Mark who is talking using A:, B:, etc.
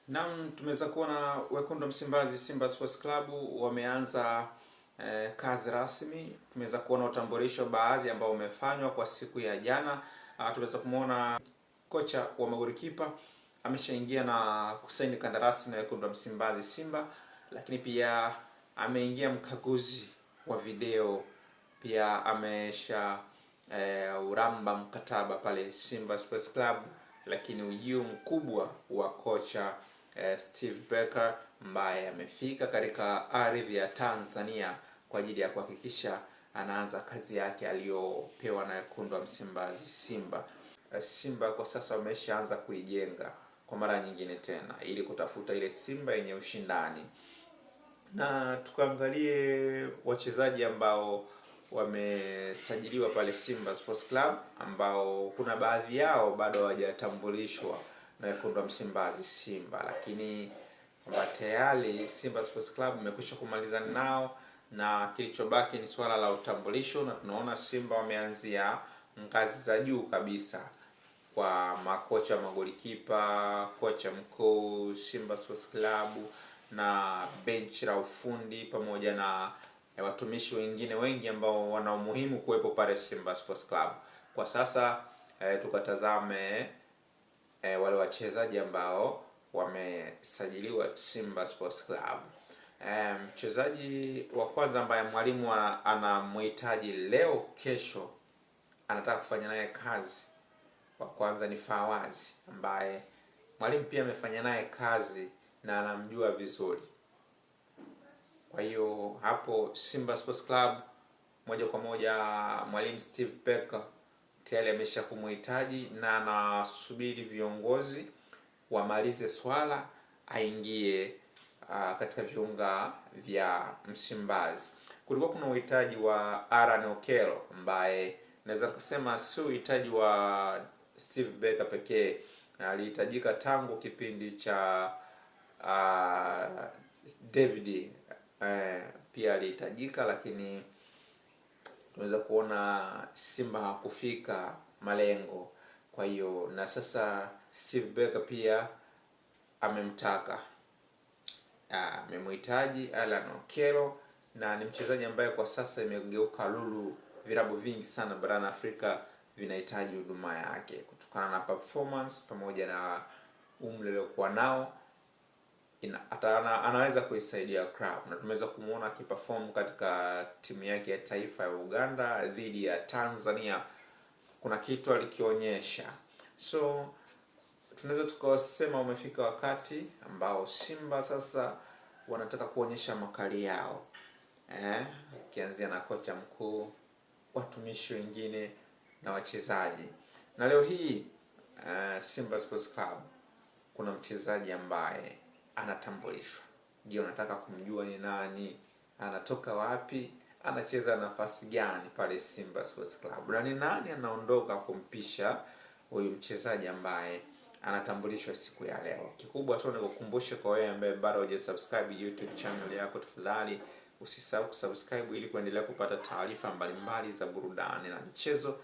A: Naam, tumeweza kuona wekundu wa Msimbazi Simba Sports Club wameanza kazi rasmi. Tumeweza kuona utambulisho baadhi ambao umefanywa kwa siku ya jana. Tumeweza kumuona kocha wa magolikipa ameshaingia na kusaini kandarasi na wekundu wa Msimbazi Simba, lakini pia ameingia mkaguzi wa video, pia amesha uramba mkataba pale Simba Sports Club, lakini ujio mkubwa wa kocha Steve Barker ambaye amefika katika ardhi ya Tanzania kwa ajili ya kuhakikisha anaanza kazi yake aliyopewa na wekundu wa Msimbazi Simba. Simba kwa sasa wameshaanza kuijenga kwa mara nyingine tena ili kutafuta ile Simba yenye ushindani. Na tukaangalie wachezaji ambao wamesajiliwa pale Simba Sports Club, ambao kuna baadhi yao bado hawajatambulishwa na wekundu wa Msimbazi Simba, lakini tayari Simba Sports Club imekwisha kumalizana nao na kilichobaki ni swala la utambulisho, na tunaona Simba wameanzia ngazi za juu kabisa kwa makocha magolikipa, kocha mkuu Simba Sports Club na bench la ufundi pamoja na watumishi wengine wengi ambao wana umuhimu kuwepo pale Simba Sports Club. Kwa sasa tukatazame wale wachezaji ambao wamesajiliwa Simba Sports Club. Mchezaji wa kwanza ambaye mwalimu anamhitaji leo kesho, anataka kufanya naye kazi, wa kwanza ni Fawazi ambaye mwalimu pia amefanya naye kazi na anamjua vizuri. Kwa hiyo hapo Simba Sports Club moja kwa moja mwalimu Steve Barker tayari amesha kumhitaji na anasubiri viongozi wamalize swala aingie katika viunga vya Msimbazi. Kulikuwa kuna uhitaji wa Aaron Okello ambaye naweza kusema sio uhitaji wa Steve Barker pekee, alihitajika tangu kipindi cha David pia alihitajika, lakini tunaweza kuona Simba hakufika malengo. Kwa hiyo na sasa Steve Barker pia amemtaka, amemhitaji Aaron Okello, na ni mchezaji ambaye kwa sasa imegeuka lulu, vilabu vingi sana barani Afrika vinahitaji huduma yake kutokana na performance pamoja na umri aliokuwa nao. Anaweza kuisaidia club, na tumeweza kumuona akiperform katika timu yake ya taifa ya Uganda dhidi ya Tanzania. Kuna kitu alikionyesha, so tunaweza tukasema umefika wakati ambao Simba sasa wanataka kuonyesha makali yao, kianzia na kocha mkuu, watumishi wengine na wachezaji. Na leo hii Simba Sports Club kuna mchezaji ambaye anatambulishwa. Ndio nataka kumjua ni nani, anatoka wapi, anacheza nafasi gani pale Simba Sports Club, na ni nani anaondoka kumpisha huyu mchezaji ambaye anatambulishwa siku ya leo. Kikubwa tu nikukumbushe kwa wewe ambaye bado hujasubscribe YouTube channel yako, tafadhali usisahau kusubscribe ili kuendelea kupata taarifa mbalimbali za burudani na michezo.